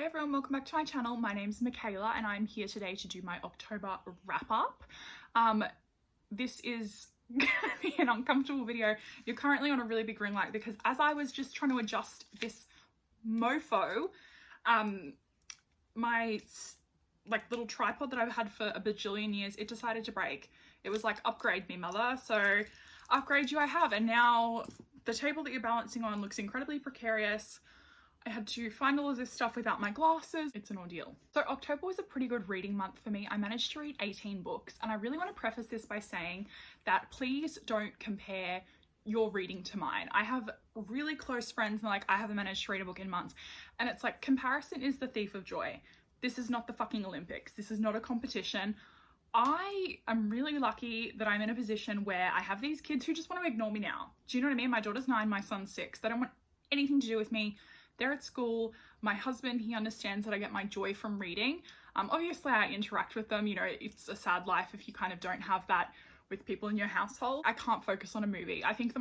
everyone, welcome back to my channel. My name's Michaela and I'm here today to do my October wrap up. This is gonna be an uncomfortable video. You're currently on a really big ring light because as I was just trying to adjust this mofo, my little tripod that I've had for a bajillion years, it decided to break. It was like, upgrade me, mother. So upgrade you I have, and now the table that you're balancing on looks incredibly precarious. I had to find all of this stuff without my glasses. It's an ordeal. So October was a pretty good reading month for me. I managed to read 18 books, and I really want to preface this by saying that please don't compare your reading to mine. I have really close friends and I haven't managed to read a book in months, and it's like, comparison is the thief of joy. This is not the fucking Olympics. This is not a competition. I am really lucky that I'm in a position where I have these kids who just want to ignore me now. Do you know what I mean? My daughter's 9, my son's 6. They don't want anything to do with me. They're at school. My husband, he understands that I get my joy from reading. Obviously I interact with them. You know, it's a sad life if you kind of don't have that with people in your household. I can't focus on a movie. I think that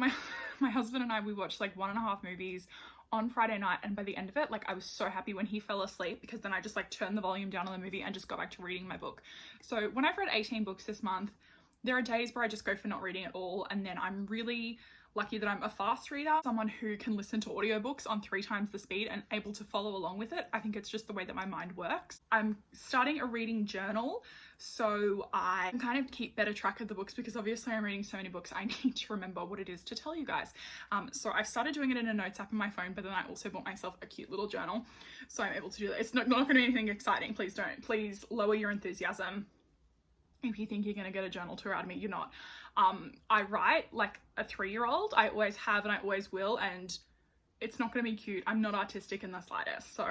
my husband and I, we watched like 1.5 movies on Friday night, and by the end of it, like, I was so happy when he fell asleep, because then I just like turned the volume down on the movie and just got back to reading my book. So when I've read 18 books this month, there are days where I just go for not reading at all, and then I'm really lucky that I'm a fast reader, someone who can listen to audiobooks on 3 times the speed and able to follow along with it. I think it's just the way that my mind works. I'm starting a reading journal, so I can kind of keep better track of the books, because obviously I'm reading so many books, I need to remember what it is to tell you guys. So I started doing it in a notes app on my phone, but then I also bought myself a cute little journal, so I'm able to do that. It's not going to be anything exciting, please don't. Please lower your enthusiasm. If you think you're going to get a journal tour out of me, you're not. I write like a 3-year-old. I always have and I always will, and it's not going to be cute. I'm not artistic in the slightest, so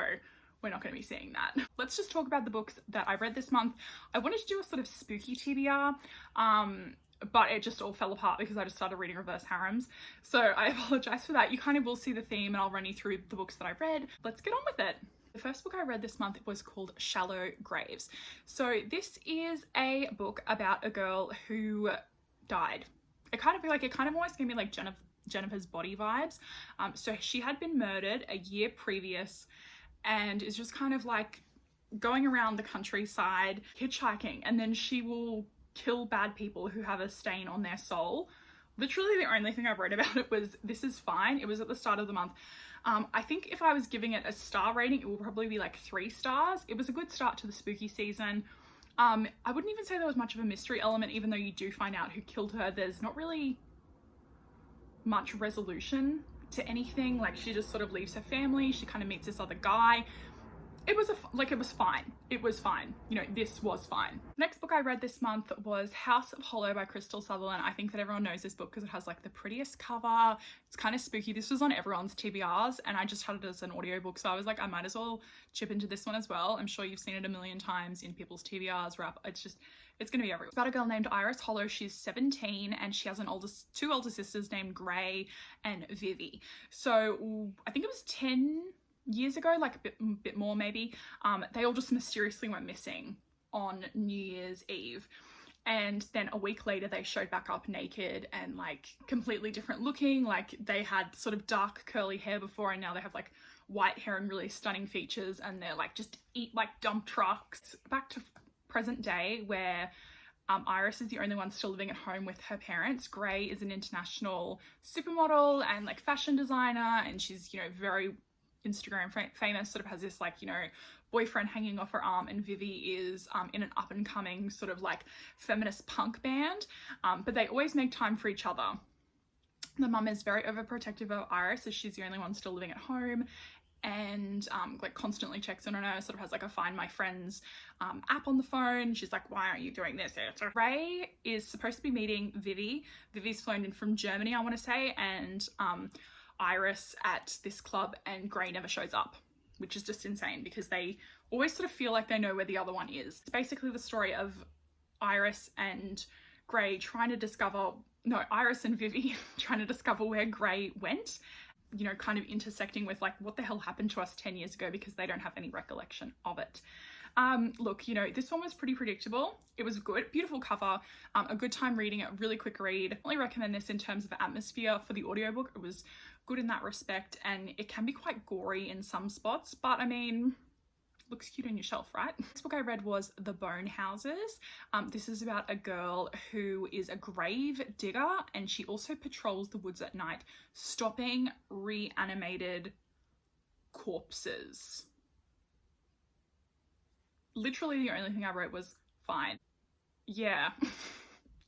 we're not going to be seeing that. Let's just talk about the books that I read this month. I wanted to do a sort of spooky TBR, but it just all fell apart because I just started reading reverse harems. So I apologize for that. You kind of will see the theme and I'll run you through the books that I read. Let's get on with it. The first book I read this month was called Shallow Graves. So this is a book about a girl who died. It kind of almost gave me like Jennifer's Body vibes. So she had been murdered a year previous and is just kind of like going around the countryside hitchhiking, and then she will kill bad people who have a stain on their soul. Literally the only thing I've read about it was This Is Fine. It was at the start of the month. I think if I was giving it a star rating, it would probably be like 3 stars. It was a good start to the spooky season. I wouldn't even say there was much of a mystery element, even though you do find out who killed her. There's not really much resolution to anything. Like, she just sort of leaves her family. She kind of meets this other guy. It was fine. It was fine. You know, this was fine. Next book I read this month was House of Holo by Crystal Sutherland. I think that everyone knows this book because it has like the prettiest cover. It's kind of spooky. This was on everyone's TBRs and I just had it as an audiobook, so I was like, I might as well chip into this one as well. I'm sure you've seen it a million times in people's TBRs wrap. It's gonna be everywhere. It's about a girl named Iris Holo. She's 17 and she has two older sisters named Gray and Vivi. So I think it was 10 years ago, like a bit more maybe, they all just mysteriously went missing on New Year's Eve, and then a week later they showed back up naked and like completely different looking. Like, they had sort of dark curly hair before and now they have like white hair and really stunning features, and they're like just eat like dump trucks. Back to present day, where Iris is the only one still living at home with her parents. Gray is an international supermodel and like fashion designer, and she's, you know, very Instagram famous, sort of has this like, you know, boyfriend hanging off her arm, and Vivi is in an up-and-coming sort of like feminist punk band, but they always make time for each other. The mum is very overprotective of Iris as she's the only one still living at home, and like constantly checks in on her, sort of has like a Find My Friends app on the phone. She's like, why aren't you doing this? Ray is supposed to be meeting Vivi. Vivi's flown in from Germany, I want to say, and Iris at this club, and Gray never shows up, which is just insane because they always sort of feel like they know where the other one is. It's basically the story of Iris and Gray Iris and Vivi trying to discover where Gray went, you know, kind of intersecting with like, what the hell happened to us 10 years ago, because they don't have any recollection of it. Look, you know, this one was pretty predictable. It was good, beautiful cover, a good time reading it, really quick read. I definitely recommend this in terms of atmosphere for the audiobook. It was good in that respect, and it can be quite gory in some spots, but I mean, looks cute on your shelf, right? The next book I read was The Bone Houses. This is about a girl who is a grave digger, and she also patrols the woods at night, stopping reanimated corpses. Literally the only thing I wrote was fine. Yeah.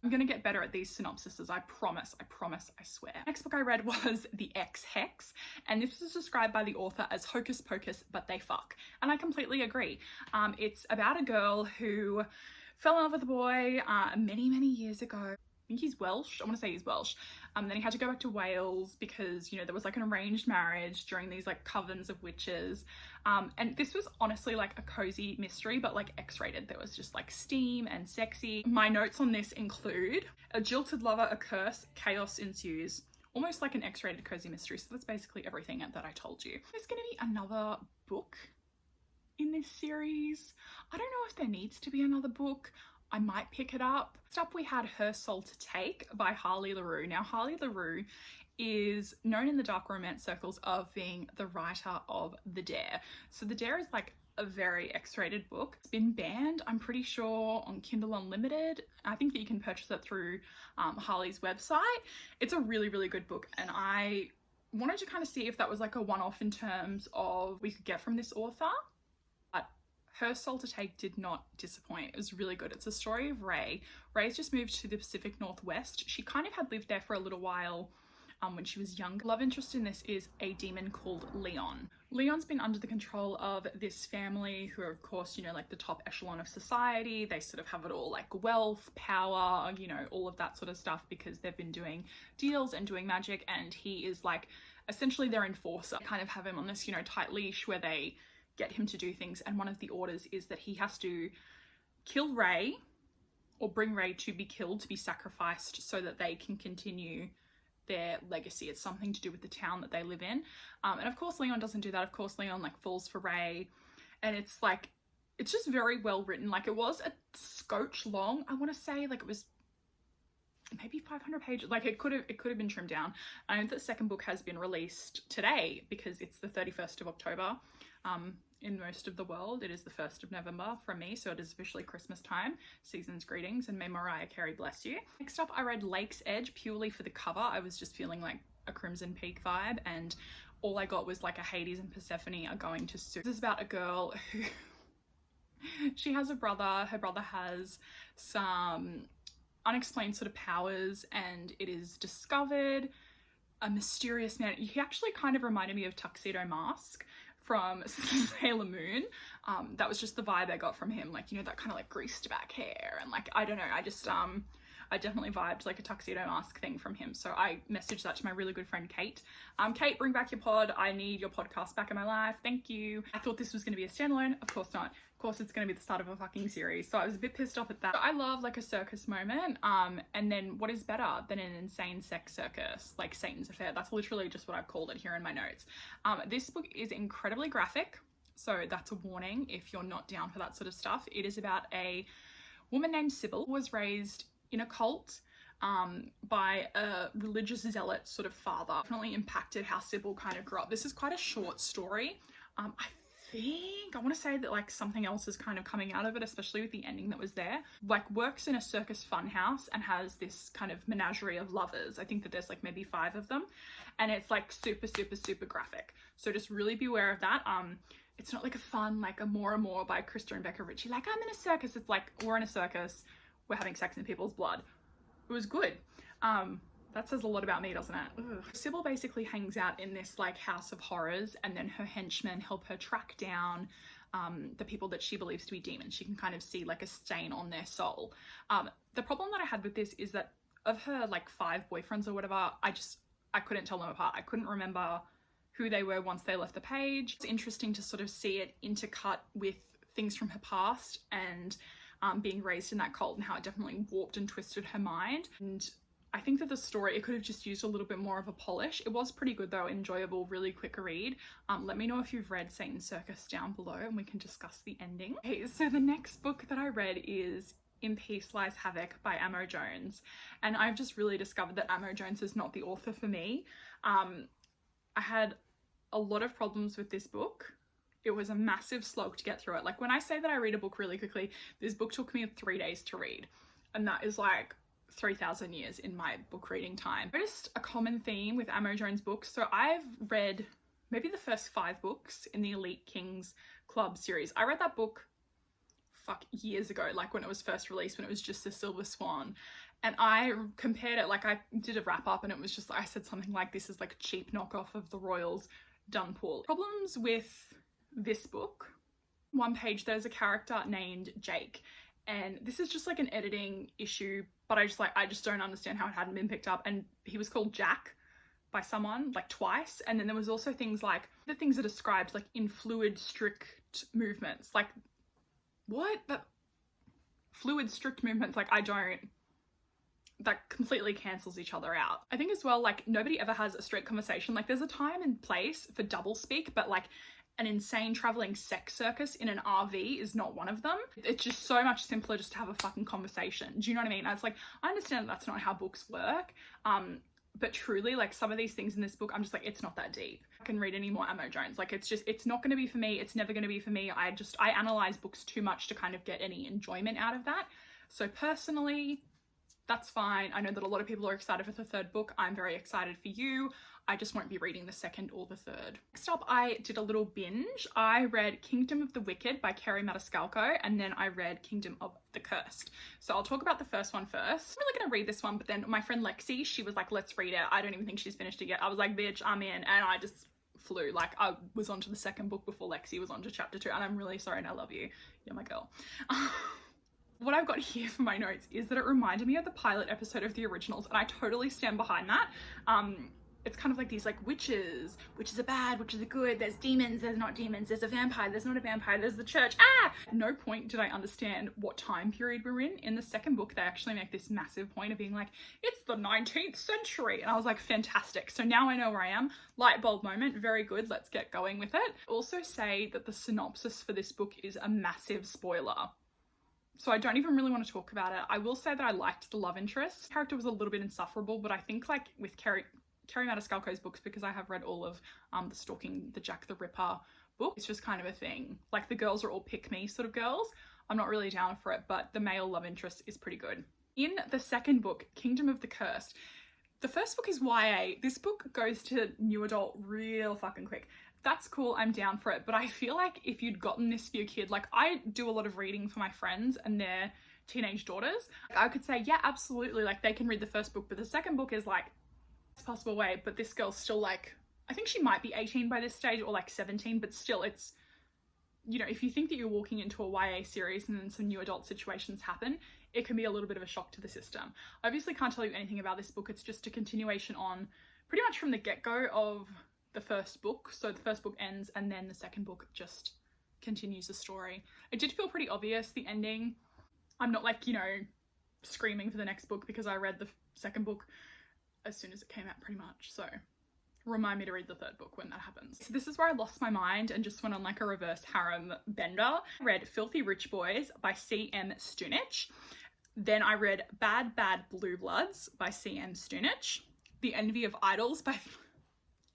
I'm gonna get better at these synopsises, I promise, I swear. Next book I read was The X Hex, and this was described by the author as hocus pocus, but they fuck. And I completely agree. It's about a girl who fell in love with a boy many, many years ago. I think he's Welsh. I want to say he's Welsh. Then he had to go back to Wales because, you know, there was like an arranged marriage during these like covens of witches. And this was honestly like a cozy mystery, but like X-rated. There was just like steam and sexy. My notes on this include: a jilted lover, a curse, chaos ensues. Almost like an X-rated cozy mystery. So that's basically everything that I told you. There's going to be another book in this series. I don't know if there needs to be another book. I might pick it up. Next up we had Her Soul to Take by Harley LaRue. Now Harley LaRue is known in the dark romance circles of being the writer of The Dare. So The Dare is like a very X-rated book. It's been banned, I'm pretty sure, on Kindle Unlimited. I think that you can purchase it through Harley's website. It's a really, really good book, and I wanted to kind of see if that was like a one-off in terms of we could get from this author. Her Soul to Take did not disappoint. It was really good. It's a story of Ray. Ray's just moved to the Pacific Northwest. She kind of had lived there for a little while when she was young. Love interest in this is a demon called Leon. Leon's been under the control of this family who are, of course, you know, like the top echelon of society. They sort of have it all, like wealth, power, you know, all of that sort of stuff, because they've been doing deals and doing magic, and he is like essentially their enforcer. They kind of have him on this, you know, tight leash where they get him to do things, and one of the orders is that he has to kill Ray, or bring Ray to be killed, to be sacrificed, so that they can continue their legacy. It's something to do with the town that they live in. And of course Leon doesn't do that. Of course Leon like falls for Ray, and it's like, it's just very well written. Like, it was a scotch long, I want to say, like it was maybe 500 pages. Like it could have been trimmed down. I know that the second book has been released today because it's the 31st of October. In most of the world, it is the 1st of November from me, so it is officially Christmas time. Season's greetings, and may Mariah Carey bless you. Next up, I read Lake's Edge purely for the cover. I was just feeling like a Crimson Peak vibe, and all I got was like a Hades and Persephone are going to sue. This is about a girl who she has a brother. Her brother has some unexplained sort of powers, and it is discovered a mysterious man. He actually kind of reminded me of Tuxedo Mask from Sailor Moon. That was just the vibe I got from him, like, you know, that kind of like greased back hair, and like, I don't know, I just I definitely vibed like a Tuxedo Mask thing from him. So I messaged that to my really good friend Kate. Kate, bring back your pod. I need your podcast back in my life. Thank you. I thought this was going to be a standalone. Of course not. Of course it's going to be the start of a fucking series. So I was a bit pissed off at that. I love like a circus moment. And then what is better than an insane sex circus, like Satan's Affair? That's literally just what I've called it here in my notes. This book is incredibly graphic. So that's a warning if you're not down for that sort of stuff. It is about a woman named Sybil who was raised in a cult by a religious zealot sort of father. Definitely impacted how Sybil kind of grew up. This is quite a short story. I want to say that like something else is kind of coming out of it, especially with the ending that was there. Like, works in a circus funhouse and has this kind of menagerie of lovers. I think that there's like maybe 5 of them, and it's like super, super, super graphic. So just really beware of that. It's not like a fun, like a More and More by Krista and Becca Ritchie, like I'm in a circus. It's like, we're in a circus, we're having sex in people's blood. It was good. That says a lot about me, doesn't it? Ugh. Sybil basically hangs out in this like house of horrors, and then her henchmen help her track down the people that she believes to be demons. She can kind of see like a stain on their soul. The problem that I had with this is that of her like 5 boyfriends or whatever, I couldn't tell them apart. I couldn't remember who they were once they left the page. It's interesting to sort of see it intercut with things from her past and being raised in that cult, and how it definitely warped and twisted her mind. And I think that the story, it could have just used a little bit more of a polish. It was pretty good though, enjoyable, really quick read. Let me know if you've read Satan's Circus down below and we can discuss the ending. Okay, so the next book that I read is In Peace Lies Havoc by Amo Jones. And I've just really discovered that Amo Jones is not the author for me. I had a lot of problems with this book it was a massive slog to get through it. Like when I say that I read a book really quickly, this book took me 3 days to read. And that is like 3,000 years in my book reading time. I noticed a common theme with Amo Jones books. So I've read maybe the first 5 books in the Elite Kings Club series. I read that book years ago, like when it was first released, when it was just the Silver Swan. And I compared it, like I did a wrap up and it was just, I said something like, this is like a cheap knockoff of The Royals done poorly. Problems with this book. One page, there's a character named Jake. And this is just like an editing issue, but I just don't understand how it hadn't been picked up. And he was called Jack by someone like twice. And then there was also things like the things that are described like in fluid strict movements. Like what? That fluid strict movements, like that completely cancels each other out. I think as well, like nobody ever has a straight conversation. Like there's a time and place for double speak, but like an insane traveling sex circus in an RV is not one of them. It's just so much simpler just to have a fucking conversation. Do you know what I mean? It's like, I understand that's not how books work. But truly, like some of these things in this book, I'm just like, it's not that deep. I can read any more Amo Jones. Like it's not going to be for me. It's never going to be for me. I analyze books too much to kind of get any enjoyment out of that. So personally, that's fine. I know that a lot of people are excited for the 3rd book. I'm very excited for you. I just won't be reading the 2nd or the 3rd. Next up, I did a little binge. I read Kingdom of the Wicked by Kerry Maniscalco, and then I read Kingdom of the Cursed. So I'll talk about the first one first. I'm really gonna read this one, but then my friend Lexi, she was like, let's read it. I don't even think she's finished it yet. I was like, bitch, I'm in, and I just flew. Like I was onto the 2nd book before Lexi was onto chapter 2, and I'm really sorry and I love you. You're my girl. What I've got here for my notes is that it reminded me of the pilot episode of the originals, and I totally stand behind that. It's kind of like these like witches are bad, witches are good, there's demons, there's not demons, there's a vampire, there's not a vampire, there's the church, At no point did I understand what time period we're in. In the 2nd book, they actually make this massive point of being like, it's the 19th century. And I was like, fantastic. So now I know where I am. Light bulb moment, very good, let's get going with it. Also say that the synopsis for this book is a massive spoiler. So I don't even really want to talk about it. I will say that I liked the love interest. The character was a little bit insufferable, but I think like with Kerry Maniscalco's books, because I have read all of the Stalking the Jack the Ripper book, it's just kind of a thing. Like the girls are all pick me sort of girls. I'm not really down for it, but the male love interest is pretty good. In the 2nd book, Kingdom of the Cursed, the first book is YA. This book goes to new adult real fucking quick. That's cool, I'm down for it, but I feel like if you'd gotten this for your kid, like I do a lot of reading for my friends and their teenage daughters, I could say, yeah, absolutely, like they can read the 1st book, but the 2nd book is like, it's possible way, but this girl's still like, I think she might be 18 by this stage or like 17, but still it's, you know, if you think that you're walking into a YA series and then some new adult situations happen, it can be a little bit of a shock to the system. I obviously can't tell you anything about this book. It's just a continuation on pretty much from the get-go of the 1st book. So the 1st book ends and then the 2nd book just continues the story. It did feel pretty obvious, the ending. I'm not like, you know, screaming for the next book because I read the 2nd book as soon as it came out pretty much. So remind me to read the 3rd book when that happens. So this is where I lost my mind and just went on like a reverse harem bender. I read Filthy Rich Boys by C.M. Stunich. Then I read Bad Bad Blue Bloods by C.M. Stunich. The Envy of Idols by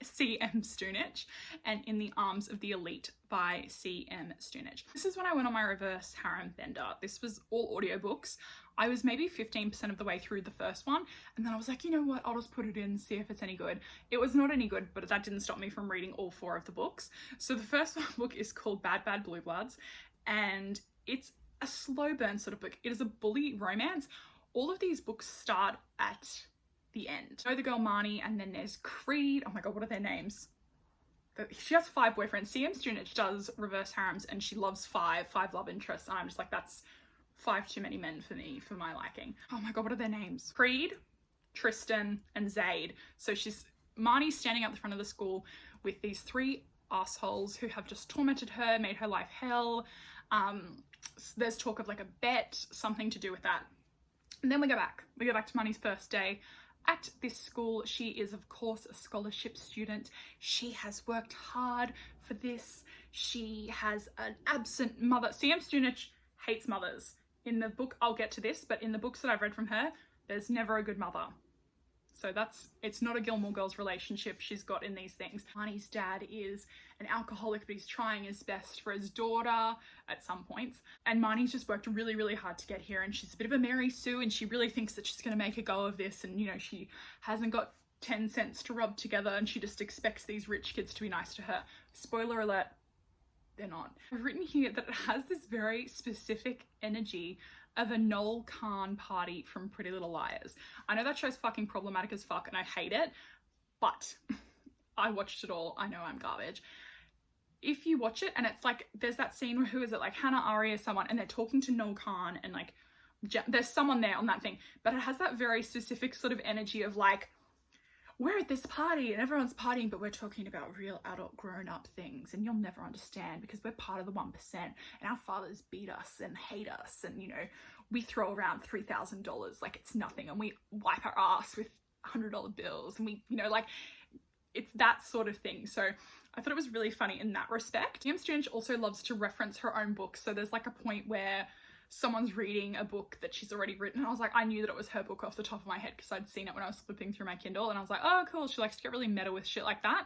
C.M. Stunich, and In the Arms of the Elite by C.M. Stunich. This is when I went on my reverse harem bender. This was all audiobooks. I was maybe 15% of the way through the first one, and then I was like, you know what, I'll just put it in, see if it's any good. It was not any good, but that didn't stop me from reading all 4 of the books. So the first book is called Bad Bad Blue Bloods, and it's a slow burn sort of book. It is a bully romance. All of these books start at the end. So the girl Marnie, and then there's Creed. Oh my god, what are their names? She has 5 boyfriends. C.M. Stunich does reverse harems and she loves 5 love interests, and I'm just like, that's 5 too many men for me, for my liking. Oh my god, what are their names? Creed, Tristan, and Zaid. So Marnie's standing out the front of the school with these 3 assholes who have just tormented her, made her life hell. There's talk of like a bet, something to do with that. And then we go back to Marnie's first day at this school. She is of course a scholarship student. She has worked hard for this. She has an absent mother. C.M. Stunich hates mothers. In the book, I'll get to this, but in the books that I've read from her, there's never a good mother. So it's not a Gilmore Girls relationship she's got in these things. Marnie's dad is an alcoholic, but he's trying his best for his daughter at some points. And Marnie's just worked really, really hard to get here, and she's a bit of a Mary Sue, and she really thinks that she's going to make a go of this. And, you know, she hasn't got 10 cents to rub together, and she just expects these rich kids to be nice to her. Spoiler alert, they're not. I've written here that it has this very specific energy of a Noel Khan party from Pretty Little Liars. I know that show's fucking problematic as fuck and I hate it, but I watched it all. I know I'm garbage. If you watch it and it's like, there's that scene where, who is it, like Hannah Aria, someone, and they're talking to Noel Khan, and like there's someone there on that thing, but it has that very specific sort of energy of like, we're at this party and everyone's partying, but we're talking about real adult grown-up things, and you'll never understand because we're part of the 1% and our fathers beat us and hate us, and, you know, we throw around $3,000 like it's nothing, and we wipe our ass with $100 bills, and we, you know, like, it's that sort of thing. So I thought it was really funny in that respect. DM Strange also loves to reference her own books. So there's like a point where someone's reading a book that she's already written, and I was like, I knew that it was her book off the top of my head because I'd seen it when I was flipping through my Kindle, and I was like, oh cool, she likes to get really meta with shit like that,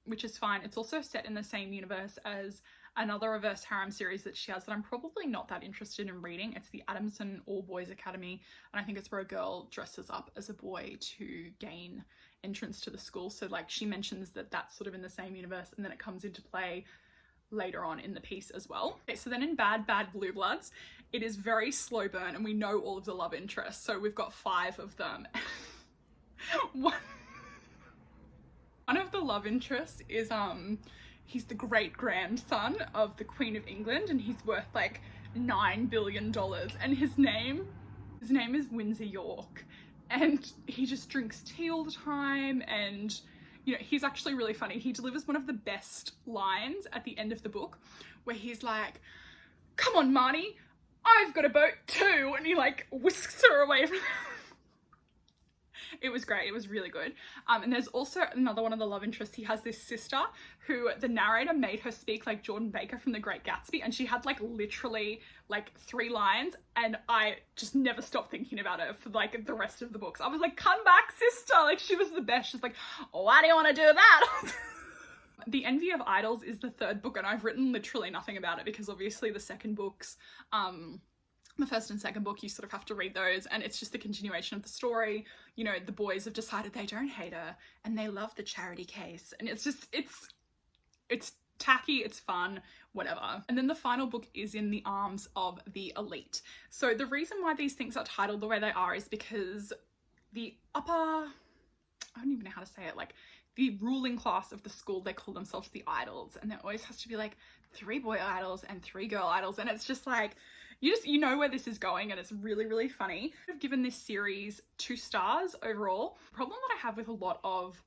which is fine. It's also set in the same universe as another reverse harem series that she has that I'm probably not that interested in reading. It's the Adamson All Boys Academy, and I think it's where a girl dresses up as a boy to gain entrance to the school. So like she mentions that that's sort of in the same universe, and then it comes into play later on in the piece as well. Okay, so then in Bad Bad Blue Bloods, it is very slow burn, and we know all of the love interests. So we've got 5 of them. One of the love interests is he's the great grandson of the Queen of England, and he's worth like $9 billion, and his name is Windsor York, and he just drinks tea all the time, and you know, he's actually really funny. He delivers one of the best lines at the end of the book where he's like, come on, Marnie, I've got a boat too. And he like whisks her away from It was great. It was really good. And there's also another one of the love interests. He has this sister who the narrator made her speak like Jordan Baker from The Great Gatsby, and she had like literally like 3 lines, and I just never stopped thinking about her for like the rest of the books. I was like, come back, sister. Like, she was the best. She's like, why do you want to do that? The Envy of Idols is the 3rd book, and I've written literally nothing about it because obviously the second books, the first and second book, you sort of have to read those, and it's just the continuation of the story. You know, the boys have decided they don't hate her and they love the charity case, and it's just, it's tacky, it's fun, whatever. And then the final book is in the arms of the elite. So the reason why these things are titled the way they are is because the upper, I don't even know how to say it, like the ruling class of the school, they call themselves the idols, and there always has to be like 3 boy idols and 3 girl idols, and it's just like, you know where this is going, and it's really, really funny. I've given this series 2 stars overall. The problem that I have with a lot of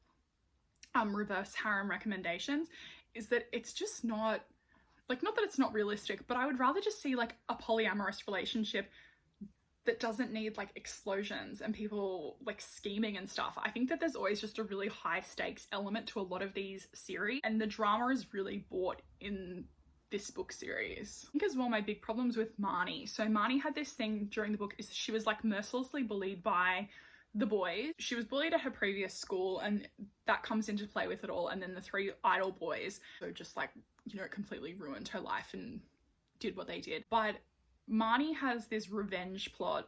reverse harem recommendations is that it's just not, like, not that it's not realistic, but I would rather just see like a polyamorous relationship that doesn't need like explosions and people like scheming and stuff. I think that there's always just a really high stakes element to a lot of these series, and the drama is really bought in this book series. I think as well my big problems with Marnie. So Marnie had this thing during the book is she was like mercilessly bullied by the boys. She was bullied at her previous school, and that comes into play with it all. And then the 3 idol boys, so just like, you know, completely ruined her life and did what they did. But Marnie has this revenge plot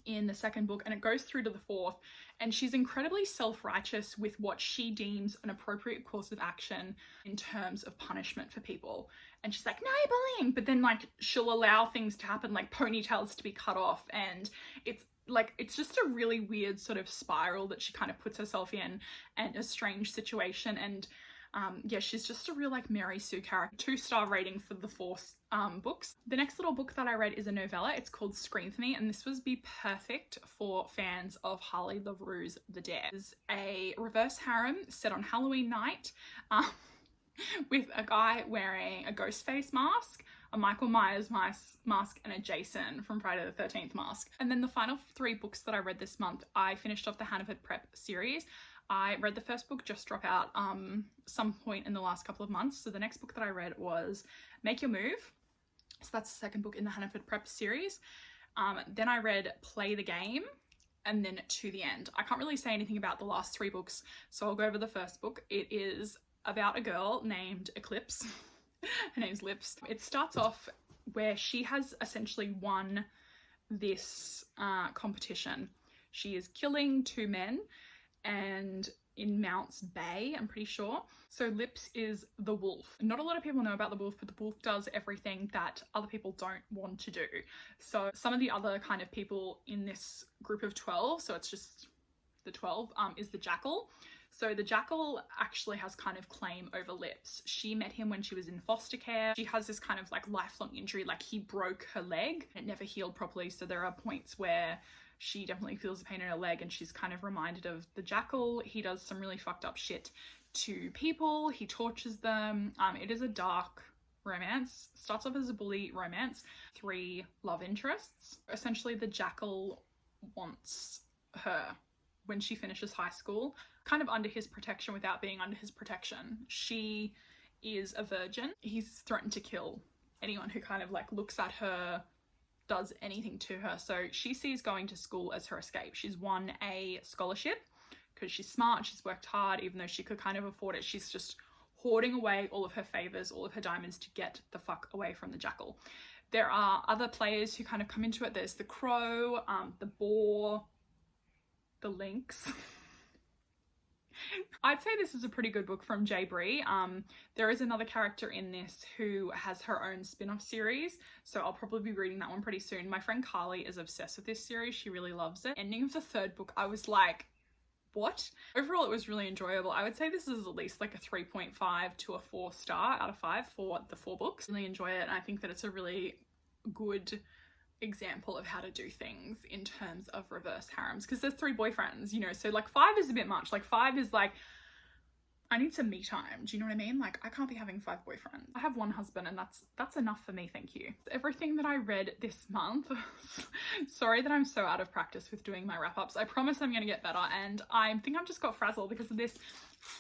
in the 2nd book, and it goes through to the 4th, and she's incredibly self-righteous with what she deems an appropriate course of action in terms of punishment for people. And she's like, no bullying, but then like she'll allow things to happen, like ponytails to be cut off, and it's like, it's just a really weird sort of spiral that she kind of puts herself in, and a strange situation. And yeah, she's just a real like Mary Sue character. 2-star rating for the 4 books. The next little book that I read is a novella. It's called Scream For Me, and this would be perfect for fans of Harley LaRue's The Dare. It's a reverse harem set on Halloween night with a guy wearing a ghost face mask, a Michael Myers mask, and a Jason from Friday the 13th mask. And then the final 3 books that I read this month, I finished off the Hannaford Prep series. I read the first book, Just Drop Out, some point in the last couple of months. So the next book that I read was Make Your Move. So that's the second book in the Hannaford Prep series. Then I read Play the Game, and then to the end. I can't really say anything about the last 3 books, so I'll go over the first book. It is about a girl named Eclipse. Her name's Lips. It starts off where she has essentially won this competition. She is killing 2 men and in Mounts Bay, I'm pretty sure. So Lips is the wolf. Not a lot of people know about the wolf, but the wolf does everything that other people don't want to do. So some of the other kind of people in this group of 12, so it's just the 12, is the jackal. So the jackal actually has kind of claim over Lips. She met him when she was in foster care. She has this kind of like lifelong injury, like he broke her leg. It never healed properly, so there are points where she definitely feels the pain in her leg and she's kind of reminded of the jackal. He does some really fucked up shit to people. He tortures them. It is a dark romance. Starts off as a bully romance. 3 love interests. Essentially the jackal wants her when she finishes high school, kind of under his protection without being under his protection. She is a virgin. He's threatened to kill anyone who kind of like looks at her, does anything to her. So she sees going to school as her escape. She's won a scholarship because she's smart, she's worked hard, even though she could kind of afford it. She's just hoarding away all of her favors, all of her diamonds to get the fuck away from the jackal. There are other players who kind of come into it. There's the crow, the boar, the lynx. I'd say this is a pretty good book from J. Bree. There is another character in this who has her own spin-off series, so I'll probably be reading that one pretty soon. My friend Carly is obsessed with this series. She really loves it. Ending of the 3rd book, I was like, what? Overall, it was really enjoyable. I would say this is at least like a 3.5 to a 4 star out of 5 for the 4 books. Really enjoy it, and I think that it's a really good example of how to do things in terms of reverse harems, because there's 3 boyfriends, you know, so like 5 is a bit much. Like 5 is like, I need some me time, do you know what I mean? Like I can't be having 5 boyfriends. I have 1 husband and that's enough for me, thank you. Everything that I read this month. Sorry that I'm so out of practice with doing my wrap-ups. I promise I'm gonna get better, and I think I've just got frazzled because of this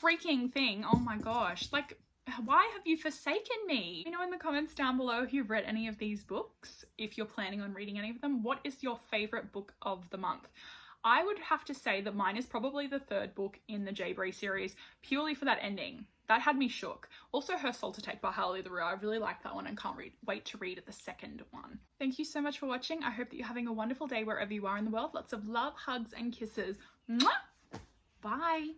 freaking thing. Oh my gosh, like why have you forsaken me? Let me know in the comments down below if you've read any of these books, if you're planning on reading any of them. What is your favorite book of the month? I would have to say that mine is probably the 3rd book in the J. Bree series, purely for that ending. That had me shook. Also Her Soul to Take by Harley the Real. I really like that one and can't wait to read the 2nd one. Thank you so much for watching. I hope that you're having a wonderful day wherever you are in the world. Lots of love, hugs, and kisses. Mwah! Bye.